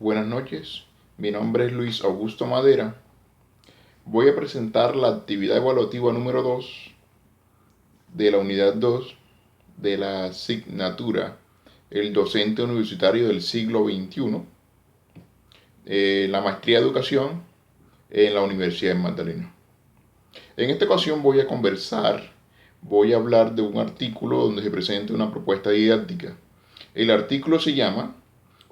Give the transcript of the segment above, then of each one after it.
Buenas noches, mi nombre es Luis Augusto Madera. Voy a presentar la actividad evaluativa número 2 de la unidad 2 de la asignatura El docente universitario del siglo XXI, la maestría de educación en la Universidad de Magdalena. En esta ocasión voy a hablar de un artículo donde se presenta una propuesta didáctica. El artículo se llama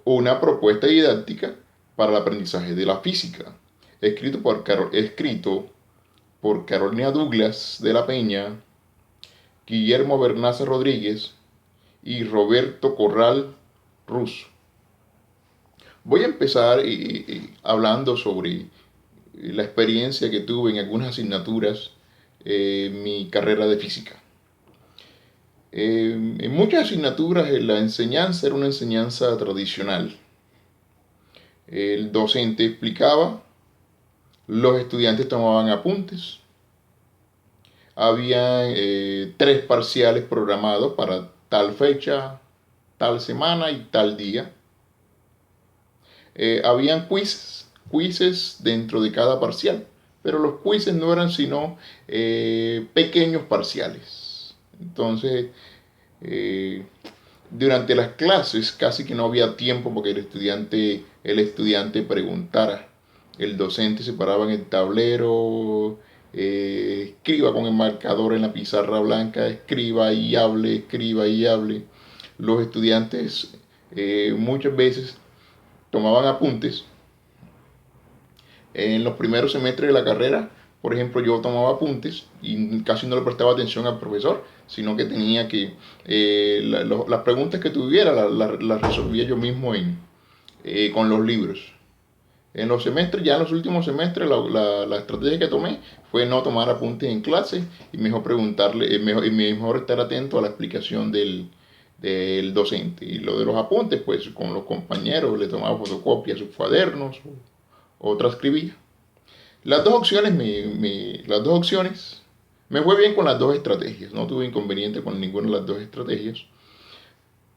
Una propuesta didáctica para el aprendizaje de la física, escrito por Carolina Douglas de la Peña, Guillermo Bernaza Rodríguez y Roberto Corral Russo. Voy a empezar hablando sobre la experiencia que tuve en algunas asignaturas en mi carrera de física. En muchas asignaturas la enseñanza era una enseñanza tradicional. El docente explicaba, los estudiantes tomaban apuntes, había 3 parciales programados para tal fecha, tal semana y tal día. Habían quizzes dentro de cada parcial, pero los quizzes no eran sino pequeños parciales. Entonces, durante las clases casi que no había tiempo porque el estudiante preguntara. El docente se paraba en el tablero, escriba con el marcador en la pizarra blanca, escriba y hable, escriba y hable. Los estudiantes muchas veces tomaban apuntes. En los primeros semestres de la carrera, por ejemplo, yo tomaba apuntes y casi no le prestaba atención al profesor, sino que tenía que, las preguntas que tuviera las resolvía yo mismo con los libros. En los semestres, ya en los últimos semestres, la estrategia que tomé fue no tomar apuntes en clase y mejor preguntarle, mejor estar atento a la explicación del docente. Y lo de los apuntes, pues con los compañeros le tomaba fotocopias a sus cuadernos o transcribía. Las dos opciones me fue bien con las dos estrategias, no tuve inconveniente con ninguna de las dos estrategias,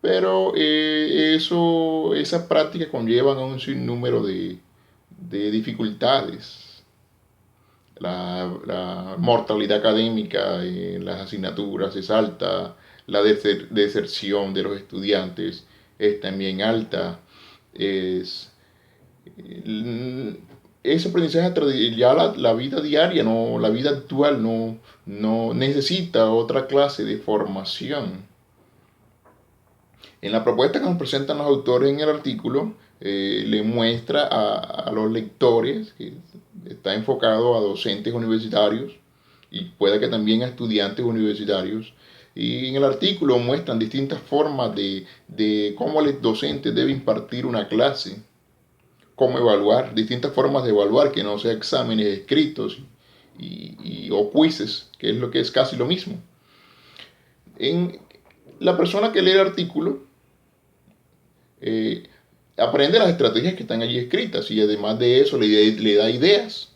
pero esas prácticas conllevan a un sinnúmero de dificultades. La mortalidad académica en las asignaturas es alta, la deserción de los estudiantes es también alta, es ese aprendizaje, ya la vida diaria, no, la vida actual no necesita otra clase de formación. En la propuesta que nos presentan los autores en el artículo, le muestra a los lectores que está enfocado a docentes universitarios y puede que también a estudiantes universitarios. Y en el artículo muestran distintas formas de cómo el docente debe impartir una clase, cómo evaluar, distintas formas de evaluar que no sea exámenes escritos o quizzes, que es lo que es casi lo mismo. En la persona que lee el artículo aprende las estrategias que están allí escritas y además de eso le da ideas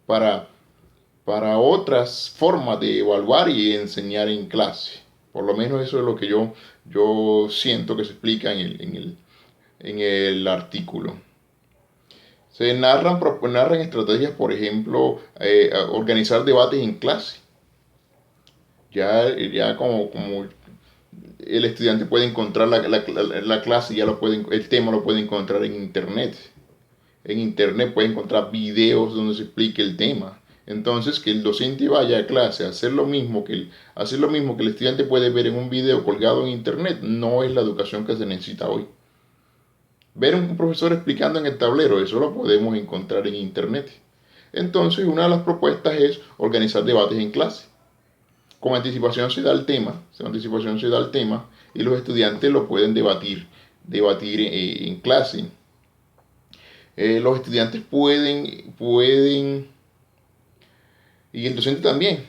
para, para otras formas de evaluar y enseñar en clase. Por lo menos eso es lo que yo siento que se explica en el artículo. Se narran estrategias, por ejemplo, organizar debates en clase. Ya como el estudiante puede encontrar la clase, el tema lo puede encontrar en internet. En internet puede encontrar videos donde se explique el tema. Entonces, que el docente vaya a clase a hacer lo mismo que el estudiante puede ver en un video colgado en internet, no es la educación que se necesita hoy. Ver a un profesor explicando en el tablero, eso lo podemos encontrar en internet. Entonces, una de las propuestas es organizar debates en clase. Con anticipación se da el tema y los estudiantes lo pueden debatir en clase. Los estudiantes pueden, y el docente también,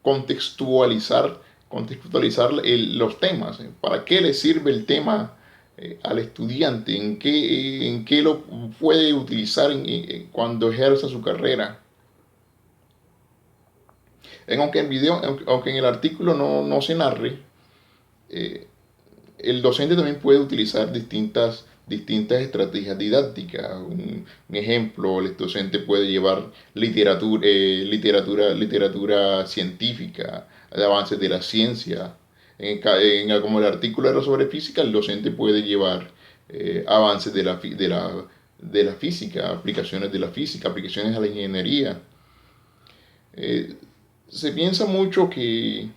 contextualizar los temas. ¿Para qué le sirve el tema al estudiante? ¿En qué lo puede utilizar cuando ejerza su carrera? Aunque en el artículo no se narre, el docente también puede utilizar distintas distintas estrategias didácticas. Un ejemplo, el docente puede llevar literatura científica, de avances de la ciencia. Como el artículo era sobre física, el docente puede llevar avances de la física, aplicaciones de la física, aplicaciones a la ingeniería. Eh, Se piensa mucho que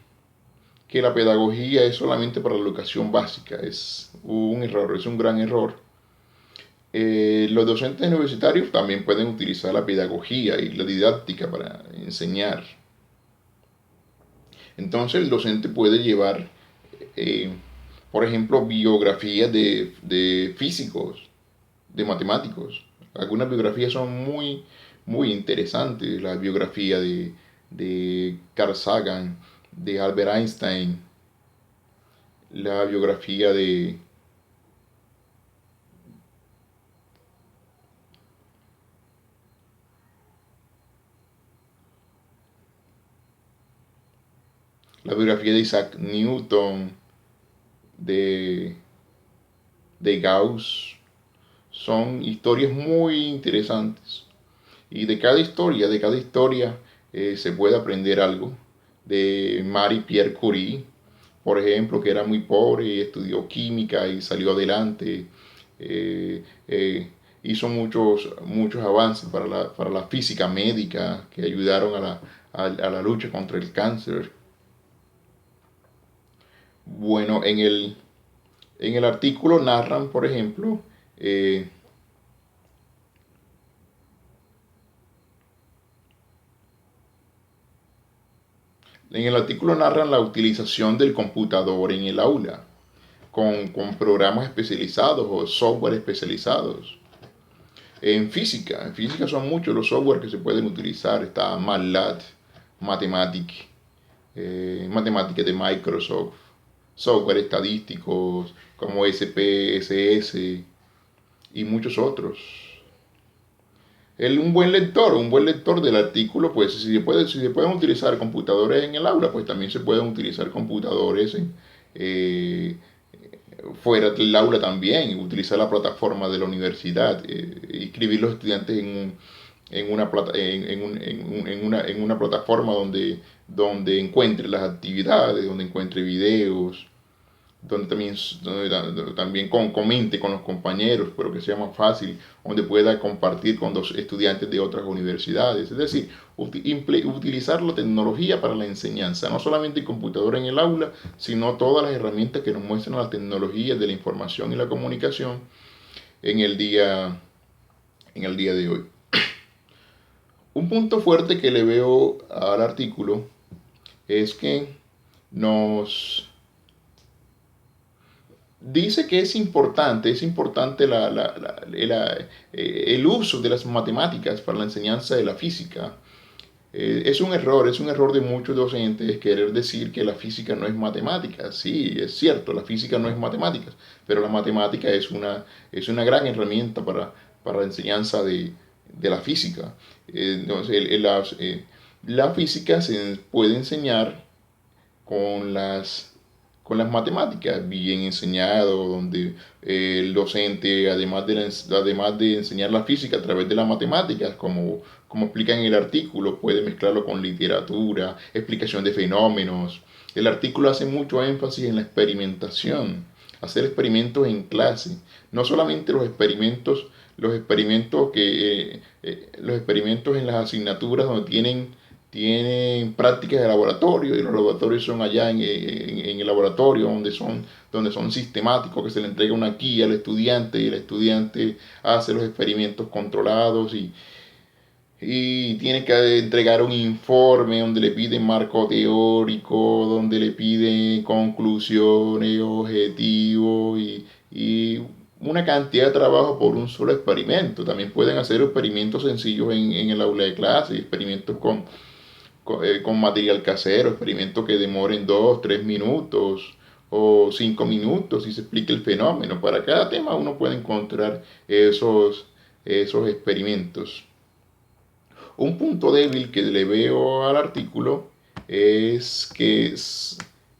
la pedagogía es solamente para la educación básica. Es un error, es un gran error. Los docentes universitarios también pueden utilizar la pedagogía y la didáctica para enseñar. Entonces el docente puede llevar, eh, por ejemplo, biografías de físicos, de matemáticos. Algunas biografías son muy interesantes. La biografía de Carl Sagan, de Albert Einstein, la biografía de Isaac Newton, de, de Gauss. Son historias muy interesantes. Y de cada historia se puede aprender algo. De Marie Pierre Curie, por ejemplo, que era muy pobre y estudió química y salió adelante. Eh, eh, Hizo muchos avances para la física médica que ayudaron a la lucha contra el cáncer. Bueno, en el artículo narran, por ejemplo, eh, en el artículo narran la utilización del computador en el aula, con programas especializados o software especializados. En física son muchos los software que se pueden utilizar. Está MATLAB, Mathematic, Matemáticas de Microsoft, software estadísticos como SPSS y muchos otros. Un buen lector del artículo, pues si se pueden utilizar computadores en el aula, pues también se pueden utilizar computadores eh, fuera del aula también, utilizar la plataforma de la universidad, inscribir los estudiantes en una plataforma donde encuentre las actividades, donde encuentre videos, donde también comente con los compañeros, pero que sea más fácil, donde pueda compartir con los estudiantes de otras universidades. Es decir, utilizar la tecnología para la enseñanza, no solamente el computador en el aula, sino todas las herramientas que nos muestran la tecnología de la información y la comunicación en el día, en el día de hoy. Un punto fuerte que le veo al artículo es que nos dice que es importante el uso de las matemáticas para la enseñanza de la física. Es un error de muchos docentes querer decir que la física no es matemática. Sí, es cierto, la física no es matemáticas, pero la matemática es una gran herramienta para la enseñanza de la física. La física se puede enseñar con con las matemáticas bien enseñado, donde el docente, además de enseñar la física a través de las matemáticas, como explica en el artículo, puede mezclarlo con literatura, explicación de fenómenos. El artículo hace mucho énfasis en la experimentación, hacer experimentos en clase, no solamente los experimentos en las asignaturas donde tienen prácticas de laboratorio y los laboratorios son allá en el laboratorio donde son sistemáticos, que se le entrega una guía al estudiante y el estudiante hace los experimentos controlados y tiene que entregar un informe donde le piden marco teórico, donde le piden conclusiones, objetivos y una cantidad de trabajo por un solo experimento. También pueden hacer experimentos sencillos en el aula de clase, experimentos con material casero, experimentos que demoren 2, 3 minutos o 5 minutos y se explique el fenómeno. Para cada tema uno puede encontrar esos experimentos. Un punto débil que le veo al artículo es que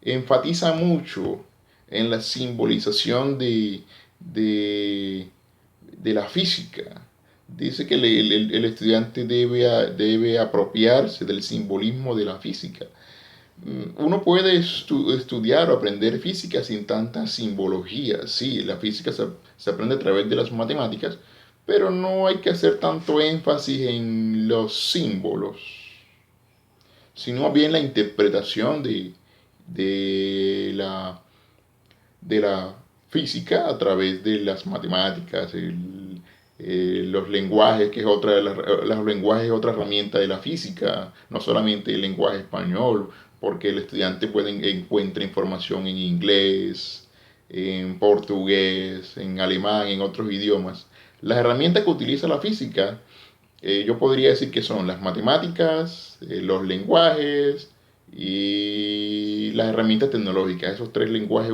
enfatiza mucho en la simbolización de, de la física. Dice que el estudiante debe apropiarse del simbolismo de la física. Uno puede estudiar o aprender física sin tanta simbología. Sí, la física se aprende a través de las matemáticas, pero no hay que hacer tanto énfasis en los símbolos, sino bien la interpretación de de la física a través de las matemáticas, los lenguajes, que es otra de los lenguajes es otra herramienta de la física, no solamente el lenguaje español, porque el estudiante encuentra información en inglés, en portugués, en alemán, en otros idiomas. Las herramientas que utiliza la física, yo podría decir que son las matemáticas, los lenguajes y las herramientas tecnológicas. Esos tres lenguajes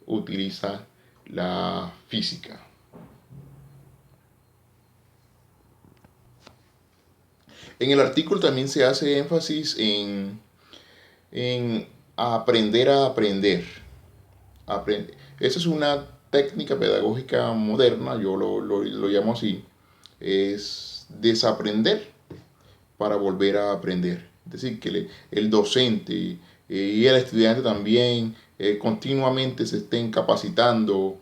utiliza la física. En el artículo también se hace énfasis en aprender a aprender. Esa es una técnica pedagógica moderna, yo lo llamo así. Es desaprender para volver a aprender. Es decir, que el docente y el estudiante también continuamente se estén capacitando,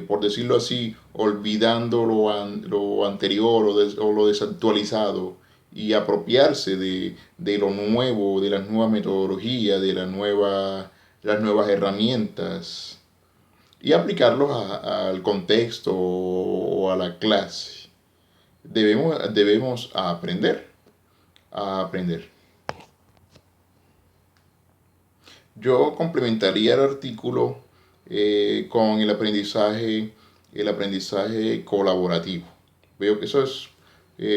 por decirlo así, olvidando lo anterior o lo desactualizado y apropiarse de lo nuevo, de las nuevas metodologías, las nuevas herramientas y aplicarlos al contexto o a la clase. Debemos aprender a aprender. Yo complementaría el artículo con el aprendizaje colaborativo. Veo que eso es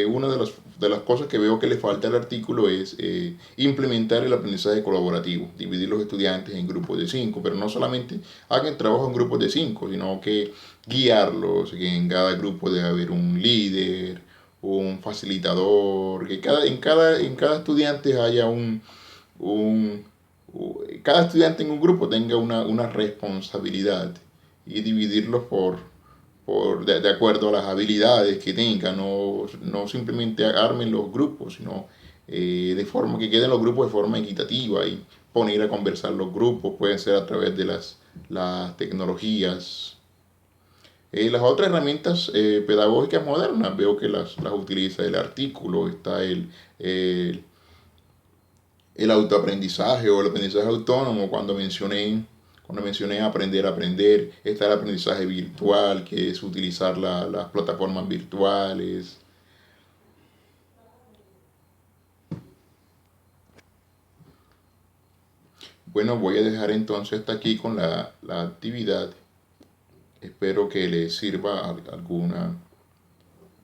una de las cosas que veo que le falta al artículo es implementar el aprendizaje colaborativo, dividir los estudiantes en grupos de 5, pero no solamente hagan trabajo en grupos de 5, sino que guiarlos, que en cada grupo debe haber un líder, un facilitador, que en cada estudiante haya un, cada estudiante en un grupo tenga una responsabilidad y dividirlos de acuerdo a las habilidades que tengan, no simplemente armen los grupos, sino de forma que queden los grupos de forma equitativa y poner a conversar los grupos, pueden ser a través de las tecnologías. Las otras herramientas pedagógicas modernas veo que las utiliza el artículo, está el autoaprendizaje o el aprendizaje autónomo cuando mencioné aprender a aprender, está el aprendizaje virtual, que es utilizar las plataformas virtuales. Bueno, voy a dejar entonces hasta aquí con la actividad. Espero que le sirva a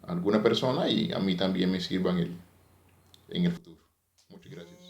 alguna persona y a mí también me sirva en el futuro. Muchas gracias.